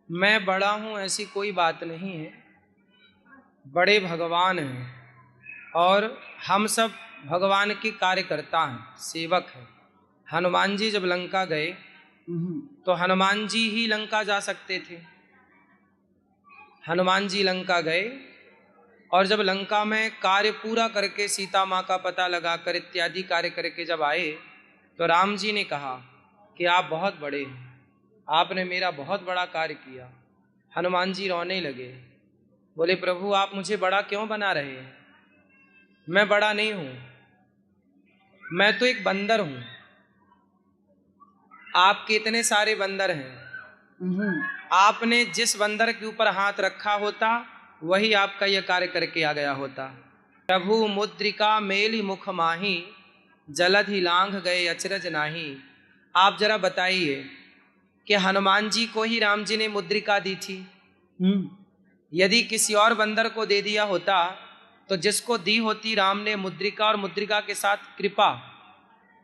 मैं बड़ा हूँ ऐसी कोई बात नहीं है, बड़े भगवान हैं और हम सब भगवान के कार्यकर्ता हैं, सेवक हैं। हनुमान जी जब लंका गए तो हनुमान जी ही लंका जा सकते थे। हनुमान जी लंका गए और जब लंका में कार्य पूरा करके सीता माँ का पता लगाकर इत्यादि कार्य करके जब आए तो राम जी ने कहा कि आप बहुत बड़े हैं, आपने मेरा बहुत बड़ा कार्य किया। हनुमान जी रोने लगे, बोले प्रभु आप मुझे बड़ा क्यों बना रहे हैं? मैं बड़ा नहीं हूं, मैं तो एक बंदर हूं। आपके इतने सारे बंदर हैं, आपने जिस बंदर के ऊपर हाथ रखा होता वही आपका यह कार्य करके आ गया होता। प्रभु मुद्रिका मेली मुख माही, जलधि ही लांघ गए अचरज नाही। आप जरा बताइए कि हनुमान जी को ही राम जी ने मुद्रिका दी थी। यदि किसी और बंदर को दे दिया होता तो जिसको दी होती राम ने मुद्रिका और मुद्रिका के साथ कृपा,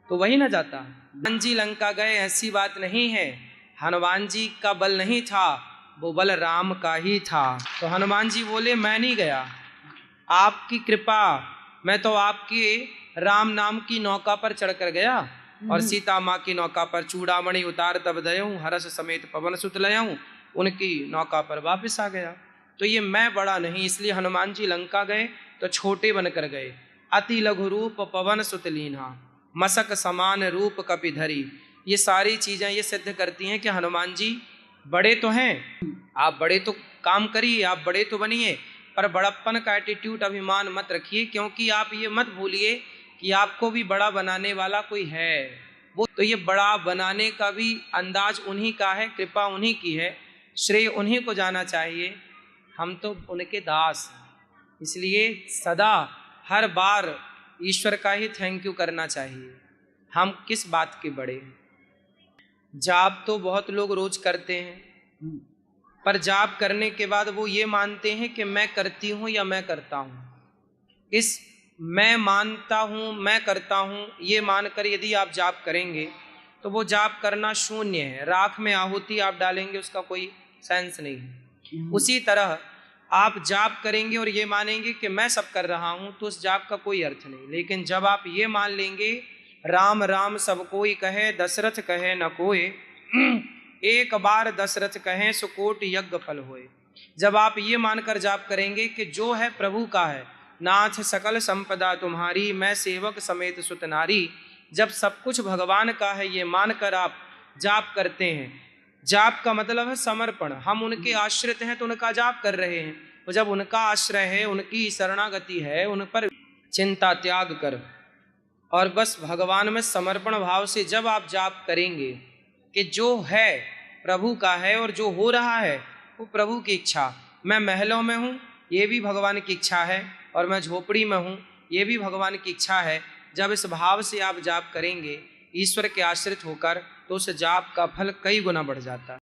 तो वही न जाता। हनुमान जी लंका गए ऐसी बात नहीं है, हनुमान जी का बल नहीं था, वो बल राम का ही था। तो हनुमान जी बोले मैं नहीं गया, आपकी कृपा, मैं तो आपके राम नाम की नौका पर चढ़कर गया और सीता माँ की नौका पर चूड़ामणि उतार तब दयऊं, हरस समेत पवन सुत लयऊं, उनकी नौका पर वापस आ गया। तो ये मैं बड़ा नहीं, इसलिए हनुमान जी लंका गए तो छोटे बनकर गए। अति लघु रूप पवन सुत लीन्हा, मसक समान रूप कपिधरी। ये सारी चीजें ये सिद्ध करती हैं कि हनुमान जी बड़े तो हैं, आप बड़े तो काम करिए, आप बड़े तो बनिए, पर बड़प्पन का एटीट्यूड अभिमान मत रखिए, क्योंकि आप ये मत भूलिए कि आपको भी बड़ा बनाने वाला कोई है। वो तो ये बड़ा बनाने का भी अंदाज उन्हीं का है, कृपा उन्हीं की है, श्रेय उन्हीं को जाना चाहिए। हम तो उनके दास हैं, इसलिए सदा हर बार ईश्वर का ही थैंक यू करना चाहिए। हम किस बात के बड़े हैं? जाप तो बहुत लोग रोज करते हैं, पर जाप करने के बाद वो ये मानते हैं कि मैं करती हूँ या मैं करता हूँ। इस मैं मानता हूँ, मैं करता हूँ, ये मानकर यदि आप जाप करेंगे तो वो जाप करना शून्य है। राख में आहुति आप डालेंगे, उसका कोई सेंस नहीं है। उसी तरह आप जाप करेंगे और ये मानेंगे कि मैं सब कर रहा हूँ, तो उस जाप का कोई अर्थ नहीं। लेकिन जब आप ये मान लेंगे राम राम सब कोई कहे, दशरथ कहे न कोय, एक बार दशरथ कहें सुकोट यज्ञ फल होए। जब आप ये मानकर जाप करेंगे कि जो है प्रभु का है, नाथ सकल संपदा तुम्हारी, मैं सेवक समेत सुत नारी, जब सब कुछ भगवान का है ये मानकर आप जाप करते हैं। जाप का मतलब है समर्पण। हम उनके आश्रित हैं तो उनका जाप कर रहे हैं, तो जब उनका आश्रय है, उनकी शरणागति है, उन पर चिंता त्याग कर और बस भगवान में समर्पण भाव से जब आप जाप करेंगे कि जो है प्रभु का है और जो हो रहा है वो प्रभु की इच्छा। मैं महलों में हूँ ये भी भगवान की इच्छा है, और मैं झोपड़ी में हूँ ये भी भगवान की इच्छा है। जब इस भाव से आप जाप करेंगे ईश्वर के आश्रित होकर, तो उस जाप का फल कई गुना बढ़ जाता है।